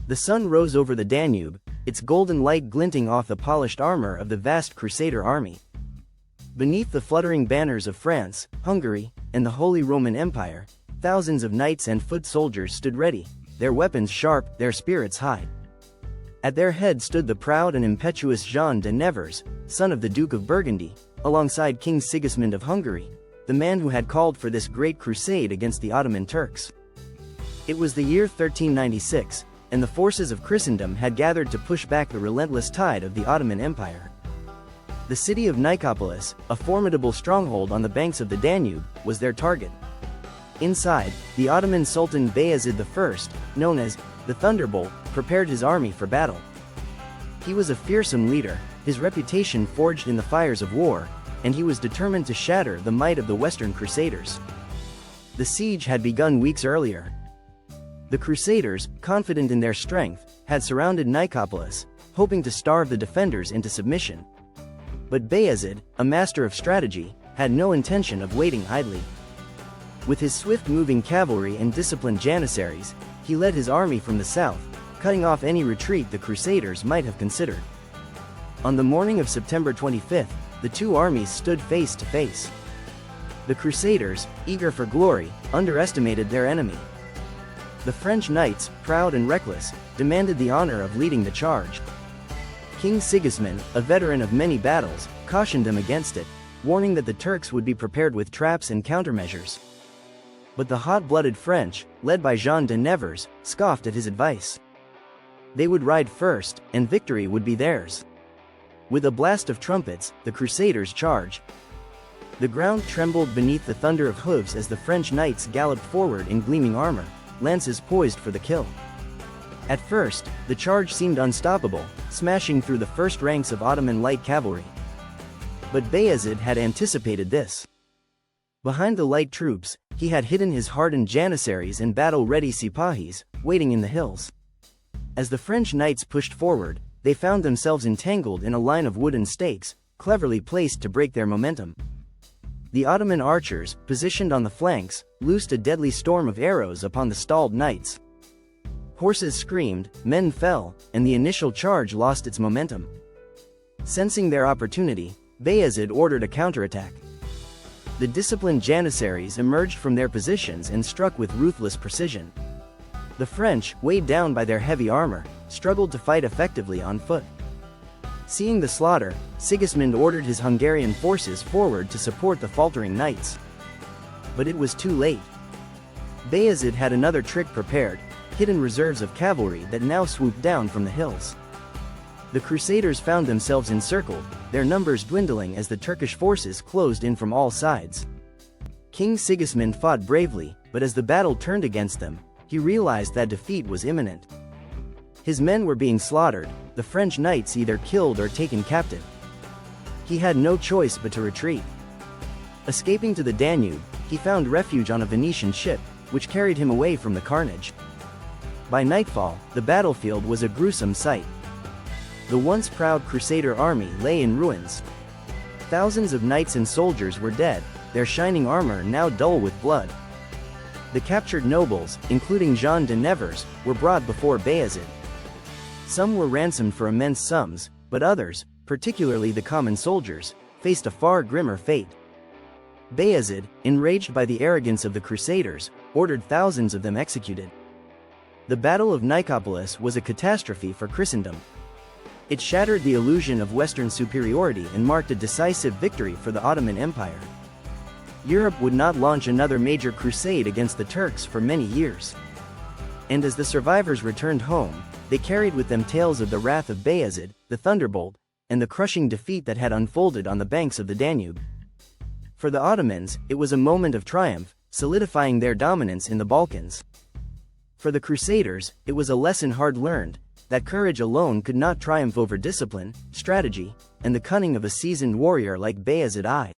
The sun rose over the Danube, its golden light glinting off the polished armor of the vast Crusader army. Beneath the fluttering banners of France, Hungary, and the Holy Roman Empire, thousands of knights and foot soldiers stood ready, their weapons sharp, their spirits high. At their head stood the proud and impetuous Jean de Nevers, son of the Duke of Burgundy, alongside King Sigismund of Hungary, the man who had called for this great crusade against the Ottoman Turks. It was the year 1396, and the forces of Christendom had gathered to push back the relentless tide of the Ottoman Empire. The city of Nicopolis, a formidable stronghold on the banks of the Danube, was their target. Inside, the Ottoman Sultan Bayezid I, known as the Thunderbolt, prepared his army for battle. He was a fearsome leader, his reputation forged in the fires of war, and he was determined to shatter the might of the Western Crusaders. The siege had begun weeks earlier. The Crusaders, confident in their strength, had surrounded Nicopolis, hoping to starve the defenders into submission. But Bayezid, a master of strategy, had no intention of waiting idly. With his swift-moving cavalry and disciplined janissaries, he led his army from the south, cutting off any retreat the Crusaders might have considered. On the morning of September 25, the two armies stood face to face. The Crusaders, eager for glory, underestimated their enemy. The French knights, proud and reckless, demanded the honor of leading the charge. King Sigismund, a veteran of many battles, cautioned them against it, warning that the Turks would be prepared with traps and countermeasures. But the hot-blooded French, led by Jean de Nevers, scoffed at his advice. They would ride first, and victory would be theirs. With a blast of trumpets, the Crusaders charged. The ground trembled beneath the thunder of hooves as the French knights galloped forward in gleaming armor, lances poised for the kill. At first, the charge seemed unstoppable, smashing through the first ranks of Ottoman light cavalry. But Bayezid had anticipated this. Behind the light troops, he had hidden his hardened janissaries and battle-ready sipahis, waiting in the hills. As the French knights pushed forward, they found themselves entangled in a line of wooden stakes, cleverly placed to break their momentum. The Ottoman archers, positioned on the flanks, loosed a deadly storm of arrows upon the stalled knights. Horses screamed, men fell, and the initial charge lost its momentum. Sensing their opportunity, Bayezid ordered a counterattack. The disciplined janissaries emerged from their positions and struck with ruthless precision. The French, weighed down by their heavy armor, struggled to fight effectively on foot. Seeing the slaughter, Sigismund ordered his Hungarian forces forward to support the faltering knights. But it was too late. Bayezid had another trick prepared, hidden reserves of cavalry that now swooped down from the hills. The Crusaders found themselves encircled, their numbers dwindling as the Turkish forces closed in from all sides. King Sigismund fought bravely, but as the battle turned against them, he realized that defeat was imminent. His men were being slaughtered, the French knights either killed or taken captive. He had no choice but to retreat. Escaping to the Danube, he found refuge on a Venetian ship, which carried him away from the carnage. By nightfall, the battlefield was a gruesome sight. The once proud Crusader army lay in ruins. Thousands of knights and soldiers were dead, their shining armor now dull with blood. The captured nobles, including Jean de Nevers, were brought before Bayezid. Some were ransomed for immense sums, but others, particularly the common soldiers, faced a far grimmer fate. Bayezid, enraged by the arrogance of the Crusaders, ordered thousands of them executed. The Battle of Nicopolis was a catastrophe for Christendom. It shattered the illusion of Western superiority and marked a decisive victory for the Ottoman Empire. Europe would not launch another major crusade against the Turks for many years. And as the survivors returned home, they carried with them tales of the wrath of Bayezid, the Thunderbolt, and the crushing defeat that had unfolded on the banks of the Danube. For the Ottomans, it was a moment of triumph, solidifying their dominance in the Balkans. For the Crusaders, it was a lesson hard learned, that courage alone could not triumph over discipline, strategy, and the cunning of a seasoned warrior like Bayezid I.